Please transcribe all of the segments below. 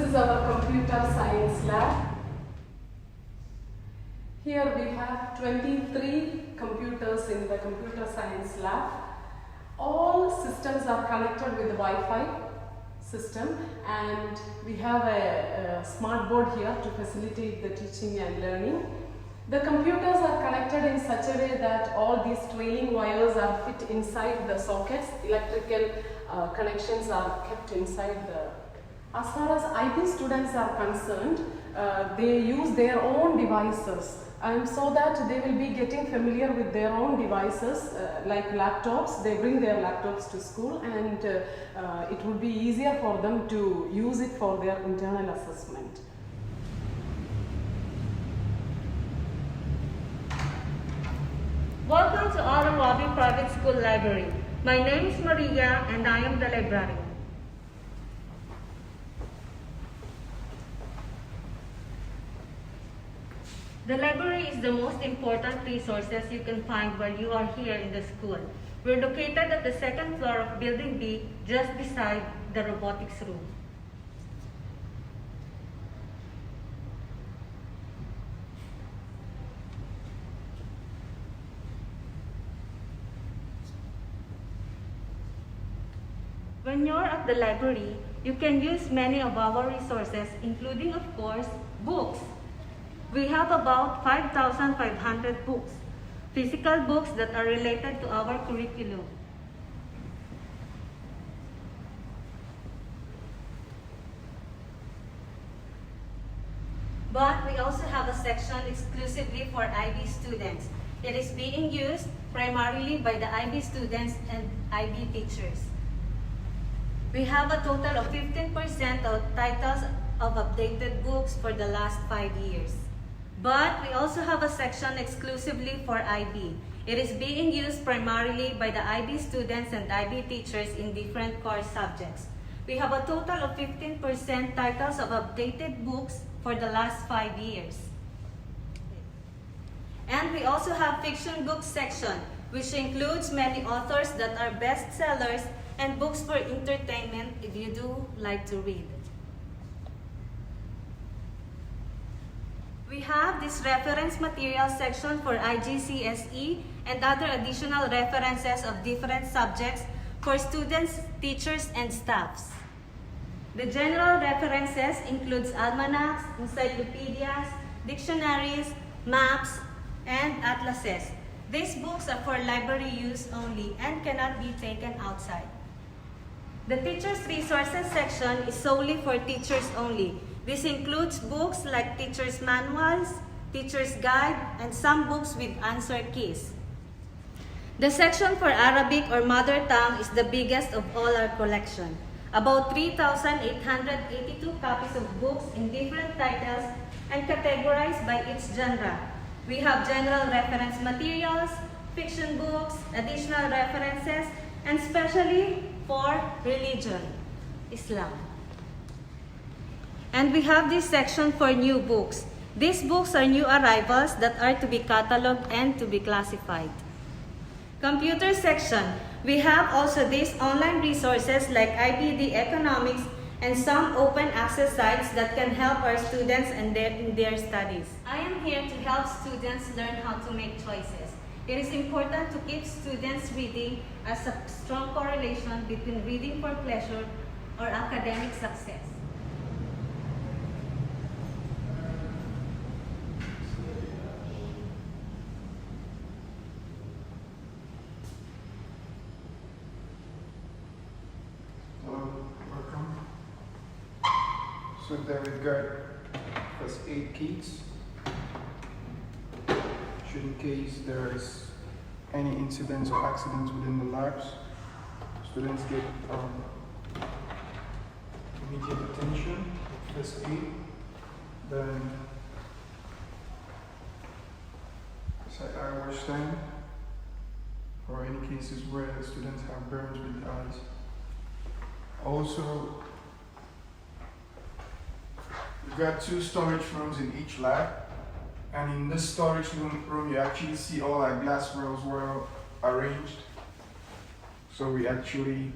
is our computer science lab. Here we have 23 computers in the computer science lab. All systems are connected with the Wi-Fi system, and we have a smart board here to facilitate the teaching and learning. The computers are connected in such a way that all these trailing wires are fit inside the sockets. Electrical connections are kept inside the. As far as IB students are concerned, they use their own devices, and so that they will be getting familiar with their own devices like laptops. They bring their laptops to school, and it would be easier for them to use it for their internal assessment. Welcome to our Rawabi Private School Library. My name is Maria and I am the librarian. The library is the most important resources you can find while you are here in the school. We're located at the second floor of Building B, just beside the robotics room. When you're at the library, you can use many of our resources, including, of course, books. We have about 5,500 books, physical books that are related to our curriculum. But we also have a section exclusively for IB students. It is being used primarily by the IB students and IB teachers. We have a total of 15% of titles of updated books for the last 5 years. But we also have a section exclusively for IB. It is being used primarily by the IB students and IB teachers in different course subjects. We have a total of 15% titles of updated books for the last 5 years. And we also have fiction books section, which includes many authors that are bestsellers and books for entertainment if you do like to read. We have this reference material section for IGCSE and other additional references of different subjects for students, teachers, and staffs. The general references includes almanacs, encyclopedias, dictionaries, maps, and atlases. These books are for library use only and cannot be taken outside. The Teachers' Resources section is solely for teachers only. This includes books like teachers' manuals, teacher's guide, and some books with answer keys. The section for Arabic or mother tongue is the biggest of all our collection. About 3,882 copies of books in different titles and categorized by each genre. We have general reference materials, fiction books, additional references, and specially for religion, Islam. And we have this section for new books. These books are new arrivals that are to be cataloged and to be classified. Computer section. We have also these online resources like IBD Economics and some open access sites that can help our students in their studies. I am here to help students learn how to make choices. It is important to keep students reading as a strong correlation between reading for pleasure or academic success. Hello, welcome. So there we've got first aid kits. Should in case there is any incidents or accidents within the labs, students get immediate attention, first aid, then side eye wash stand, or any cases where students have burns with the eyes. Also, we've got 2 storage rooms in each lab. And in this storage room, you actually see all our glass rails well arranged. So we actually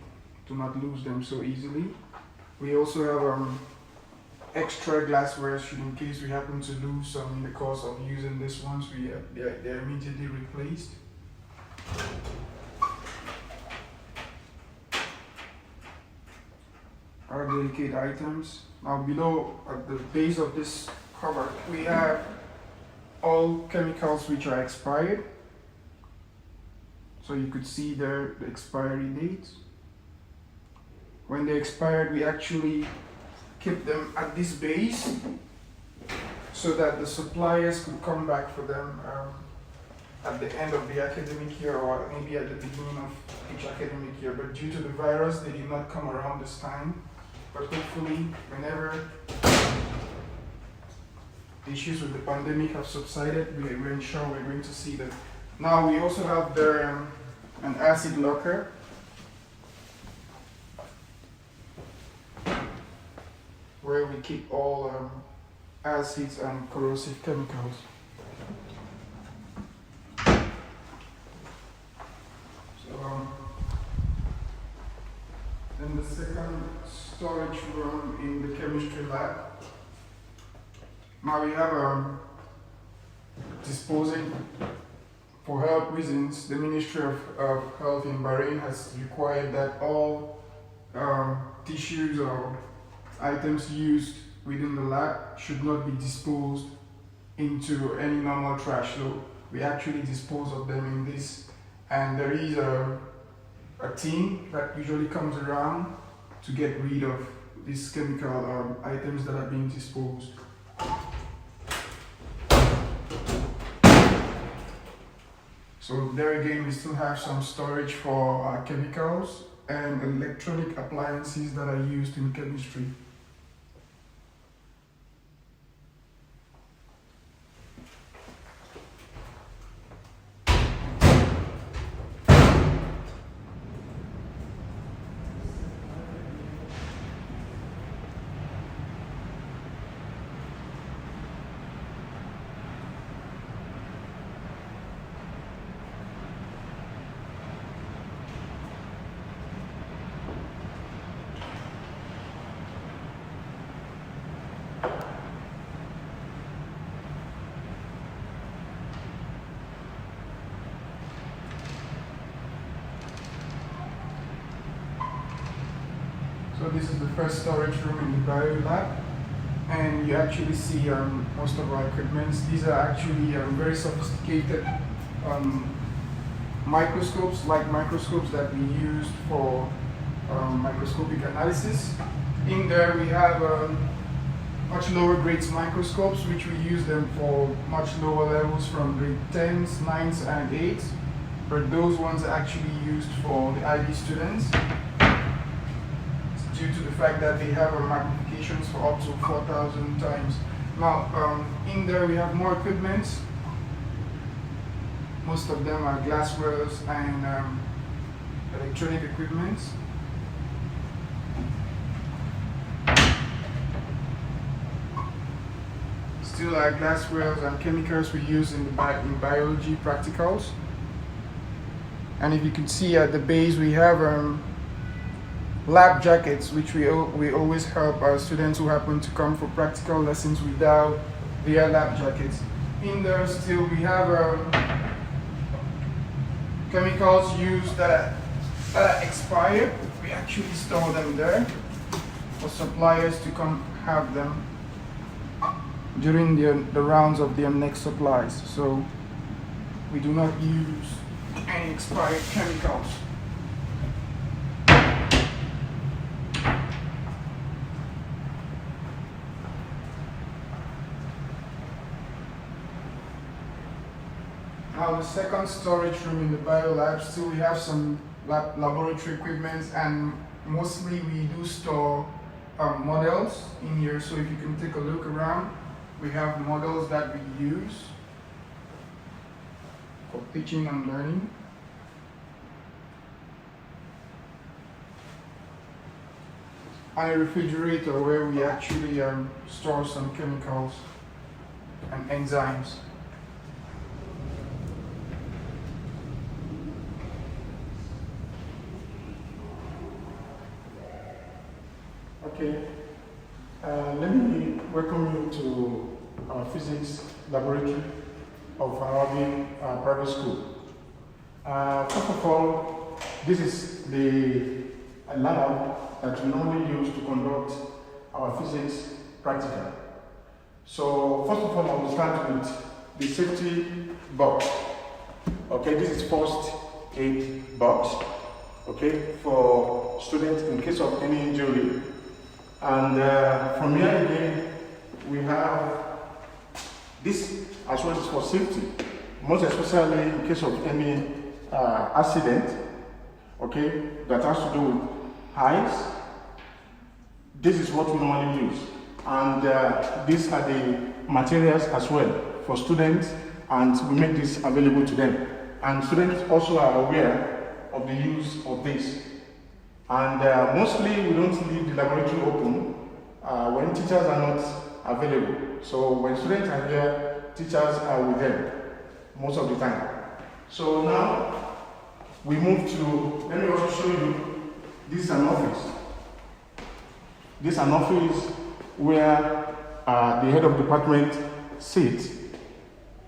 do not lose them so easily. We also have extra glassware should in case we happen to lose some in the course of using this ones, they're immediately replaced. Our delicate items. Now below at the base of this cover we have all chemicals which are expired. So you could see there the expiry dates. When they expired, we actually keep them at this base so that the suppliers could come back for them at the end of the academic year or maybe at the beginning of each academic year. But due to the virus, they did not come around this time. But hopefully, whenever issues with the pandemic have subsided, we're sure we're going to see them. Now we also have there an acid locker. Where we keep all acids and corrosive chemicals. So then the second storage room in the chemistry lab. Now we have disposing. For health reasons, the Ministry of Health in Bahrain has required that all tissues or items used within the lab should not be disposed into any normal trash. So we actually dispose of them in this, and there is a team that usually comes around to get rid of these chemical items that are being disposed. So there again, we still have some storage for chemicals and electronic appliances that are used in chemistry. So this is the first storage room in the bio lab, and you actually see most of our equipment. These are actually very sophisticated microscopes, like microscopes that we use for microscopic analysis. In there we have much lower grades microscopes, which we use them for much lower levels from grade 10s, 9s and 8s, but those ones are actually used for the IB students, due to the fact that they have magnifications for up to 4,000 times. Now, in there we have more equipment. Most of them are glasswares and electronic equipment. Still are glasswares and chemicals we use in biology practicals. And if you can see at the base, we have lab jackets, which we always help our students who happen to come for practical lessons without their lab jackets. In there still we have chemicals used that are expired. We actually store them there for suppliers to come have them during the rounds of their next supplies. So we do not use any expired chemicals. Now the second storage room in the bio lab, still we have some laboratory equipment, and mostly we do store models in here. So if you can take a look around, we have models that we use for teaching and learning. And a refrigerator where we actually store some chemicals and enzymes. Okay, Let me welcome you to our physics laboratory of Rawabi Private School. First of all, this is the lab that we normally use to conduct our physics practical. So first of all, I will start with the safety box. Okay, this is first aid box. Okay, for students in case of any injury. And from here again, we have this as well as for safety, most especially in case of any accident, okay, that has to do with heights. This is what we normally use. And these are the materials as well for students, and we make this available to them. And students also are aware of the use of this. And mostly we don't leave the laboratory open when teachers are not available. So when students are here, teachers are with them most of the time. So now we move to, let me also show you, this is an office. This is an office where the head of department sits.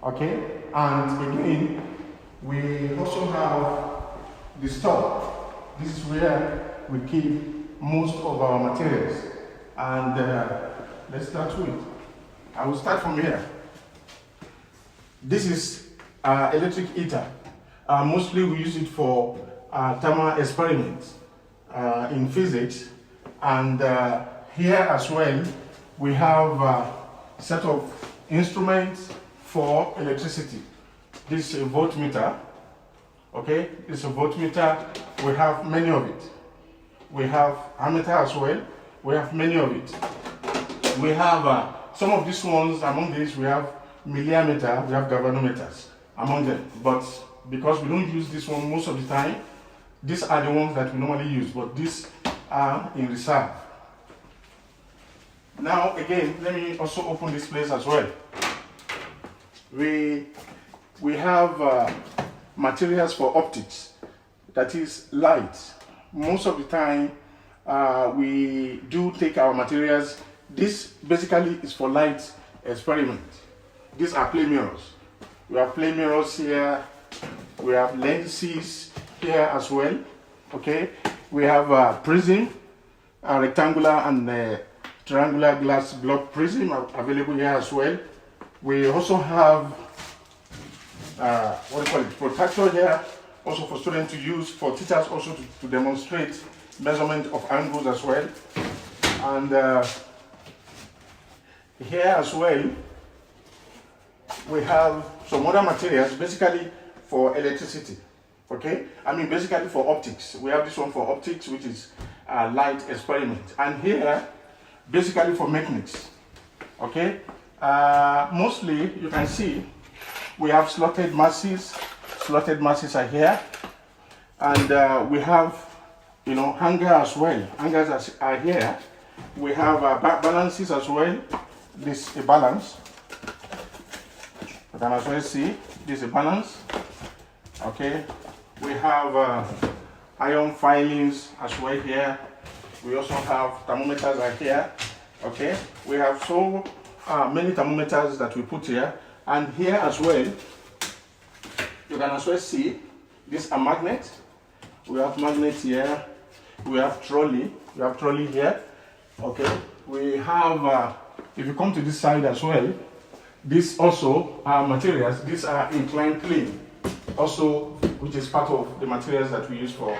Okay, and again, we also have the store. This is where we keep most of our materials. And let's start with, I will start from here. This is electric heater. Mostly we use it for thermal experiments in physics. And here as well, we have a set of instruments for electricity. This is a voltmeter. Okay, this is a voltmeter. We have many of it. We have ammeter as well. We have many of it. We have some of these ones. Among these, we have milliammeter. We have galvanometers among them. But because we don't use this one most of the time, these are the ones that we normally use. But these are in reserve. Now again, let me also open this place as well. We have materials for optics, that is light. Most of the time we do take our materials. This basically is for light experiment. These are plane mirrors. We have plane mirrors here. We have lenses here as well. Okay, we have prism, rectangular and triangular glass block prism available here as well. We also have what do you call it, protractor here, also for students to use, for teachers also to demonstrate measurement of angles as well. And here as well, we have some other materials basically for electricity. Okay, I mean basically for optics. We have this one for optics, which is light experiment, and here basically for mechanics. Okay, mostly you can see we have slotted masses. Slotted masses are here, and we have, you know, hanger as well. Hangers are here. We have balances as well. This is a balance. You can as well see this is a balance. Okay, we have iron filings as well here. We also have thermometers are here. Okay, we have so many thermometers that we put here, and here as well you can as well see these are magnets. We have magnets here. We have trolley. We have trolley here. Okay, we have if you come to this side as well, these also are materials. These are inclined plane also, which is part of the materials that we use for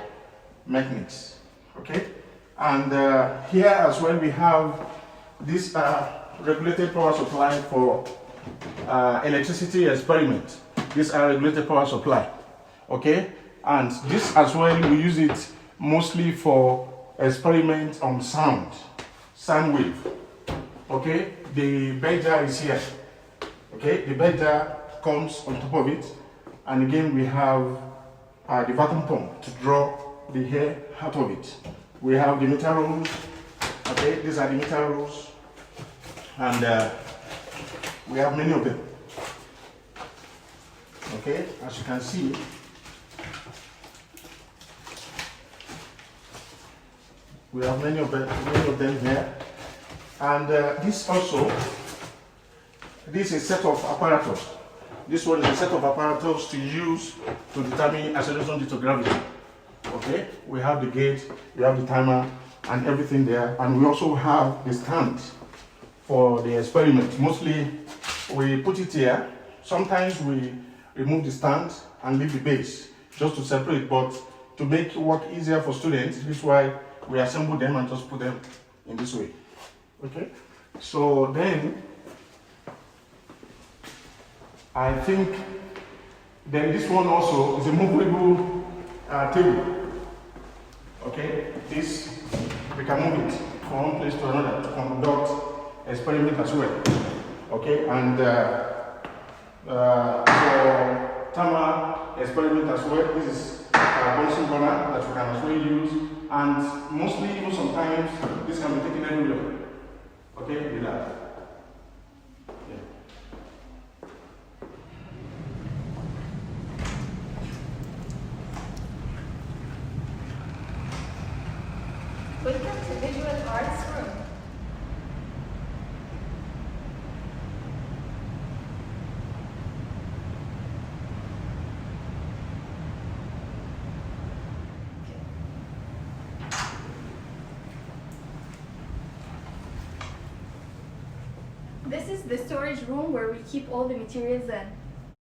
mechanics. Okay, and here as well we have this regulated power supply for electricity experiment. These are regulated power supply. Okay, and this as well we use it mostly for experiments on sound wave. Okay, the bell jar is here. Okay, the bell jar comes on top of it, and again we have the vacuum pump to draw the air out of it. We have the meter rolls. Okay, these are the meter rolls, and we have many of them. Okay, as you can see, we have many of them here, And this is a set of apparatus. This one is a set of apparatus to use to determine acceleration due to gravity. Okay, we have the gauge, we have the timer, and everything there. And we also have the stand for the experiment. Mostly we put it here. Sometimes we remove the stand and leave the base just to separate, but to make work easier for students, this is why we assemble them and just put them in this way. Okay, so then I think then this one also is a movable table. Okay, this we can move it from one place to another to conduct experiment as well. Okay, and for thermal experiment as well, this is a Bunsen burner that we can as well use, and mostly even sometimes this can be taken everywhere. Okay, the lab. Yeah. Welcome to Visual Arts Room. This is the storage room where we keep all the materials in.